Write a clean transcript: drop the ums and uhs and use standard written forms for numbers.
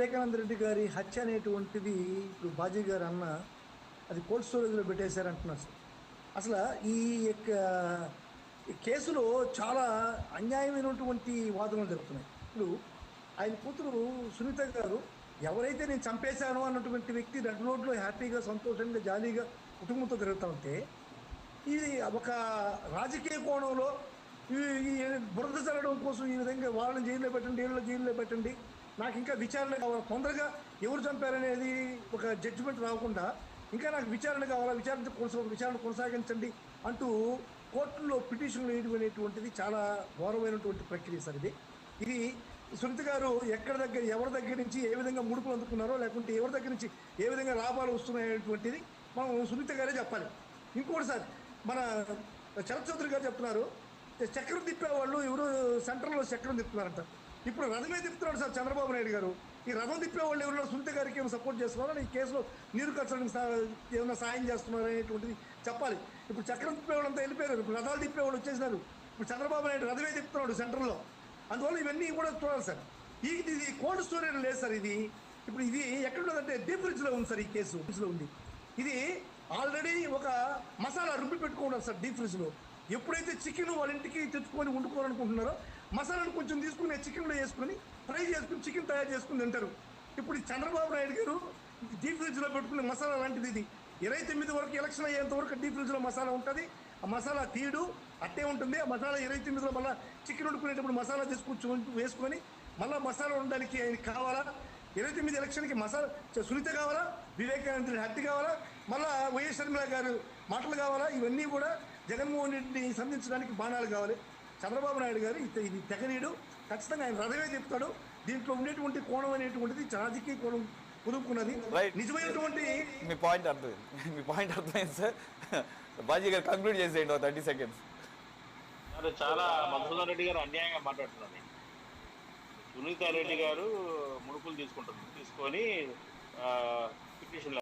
వివేకానంద రెడ్డి గారి హత్య అనేటువంటిది ఇప్పుడు బాజీ గారు అన్న అది కోల్డ్ స్టోరేజ్లో పెట్టేశారంటున్నారు సార్. అసలు ఈ యొక్క ఈ కేసులో చాలా అన్యాయమైనటువంటి వాదనలు జరుగుతున్నాయి. ఇప్పుడు ఆయన కూతురు సునీత గారు ఎవరైతే నేను చంపేశానో అన్నటువంటి వ్యక్తి రెడ్ రోడ్లో హ్యాపీగా సంతోషంగా జాలీగా కుటుంబంతో తిరుగుతూ ఉంటే ఇది ఒక రాజకీయ కోణంలో ఈ ఈ బురద చల్లడం కోసం ఈ విధంగా వాళ్ళని జైల్లో పెట్టండి, వీళ్ళని జైల్లో పెట్టండి, నాకు ఇంకా విచారణ కావాలి, తొందరగా ఎవరు చంపారనేది ఒక జడ్జిమెంట్ రాకుండా ఇంకా నాకు విచారణ కావాలా, విచారణ కొనసాగించండి అంటూ కోర్టులో పిటిషన్లు వేయడం అనేటువంటిది చాలా ఘోరమైనటువంటి ప్రక్రియ సార్. ఇది సునీత గారు ఎవరి దగ్గర నుంచి ఏ విధంగా ముడుపులు అందుకున్నారో, లేకుంటే ఎవరి దగ్గర నుంచి ఏ విధంగా లాభాలు వస్తున్నాయనేటువంటిది మనం సునీత గారే చెప్పాలి. ఇంకోటి సార్, మన శరత్ చౌదరి గారు చెప్తున్నారు చక్రం తిప్పేవాళ్ళు ఎవరు సెంట్రల్లో చక్రం తిప్పుతున్నారంట. ఇప్పుడు రథమే తిప్పుతున్నాడు సార్ చంద్రబాబు నాయుడు గారు. ఈ రథం తిప్పేవాళ్ళు ఎవరైనా సునీత గారికి ఏమైనా సపోర్ట్ చేస్తున్నారా, ఈ కేసులో నీరు కచ్చడానికి ఏమైనా సాయం చేస్తున్నారా అనేటువంటిది చెప్పాలి. ఇప్పుడు చక్రం తిప్పేవాళ్ళు అంతా వెళ్ళిపోయారు, ఇప్పుడు రథాలు తిప్పేవాళ్ళు వచ్చేసినారు. ఇప్పుడు చంద్రబాబు నాయుడు రథమే తిప్పుతున్నాడు సెంట్రల్లో. అందువల్ల ఇవన్నీ కూడా చూడాలి సార్. ఇది కోల్డ్ స్టోరేజ్ లేదు సార్. ఇప్పుడు ఇది ఎక్కడ ఉన్నదంటే డీప్ ఫ్రిడ్జ్లో ఉంది సార్. ఈ కేసు ఫ్రిడ్జ్లో ఉంది. ఇది ఆల్రెడీ ఒక మసాలా రుబ్బి పెట్టుకున్నారు సార్ డీప్ ఫ్రిడ్జ్లో. ఎప్పుడైతే చికెన్ వాళ్ళ ఇంటికి తెచ్చుకొని వండుకోవాలనుకుంటున్నారో మసాలాను కొంచెం తీసుకుని చికెన్లో వేసుకొని ఫ్రై చేసుకుని చికెన్ తయారు చేసుకుని తింటారు. ఇప్పుడు చంద్రబాబు నాయుడు గారు డీప్ ఫ్రిడ్జ్లో పెట్టుకునే మసాలా లాంటిది ఇది. 29 వరకు ఎలక్షన్ అయ్యేంత వరకు డీప్ ఫ్రిడ్జ్లో మసాలా ఉంటుంది. ఆ మసాలా తీయడు అట్టే ఉంటుంది. ఆ మసాలా 29లో మళ్ళీ చికెన్ వండుకునేటప్పుడు మసాలా తీసుకొచ్చి వేసుకొని మళ్ళీ మసాలా ఉండడానికి ఆయనకి కావాలా, 29 ఎలక్షన్కి మసాలా సునీత కావాలా, వివేకానంద హత్య కావాలా, మళ్ళీ వైఎస్ షర్మిల గారు మాటలు కావాలా, ఇవన్నీ కూడా జగన్మోహన్ రెడ్డిని సంధించడానికి బాణాలు కావాలి. చంద్రబాబు నాయుడు గారు ఇది తెగనీడు, ఖచ్చితంగా ఆయన రథమే చెప్తాడు. దీంట్లో ఉండేటువంటి కోణం అనేటువంటిది రాజకీయ కోణం కుదుపుకున్నది. నిజమైనటువంటి మీ పాయింట్ అర్థమైంది సార్. బాజీ గారు కంక్లూడ్ చేసేయండి 30 seconds. చాలా మధుసూదన్ రెడ్డి గారు అన్యాయంగా మాట్లాడుతున్నారు. సునీత రెడ్డి గారు ముడుపులు తీసుకొని పిటిషన్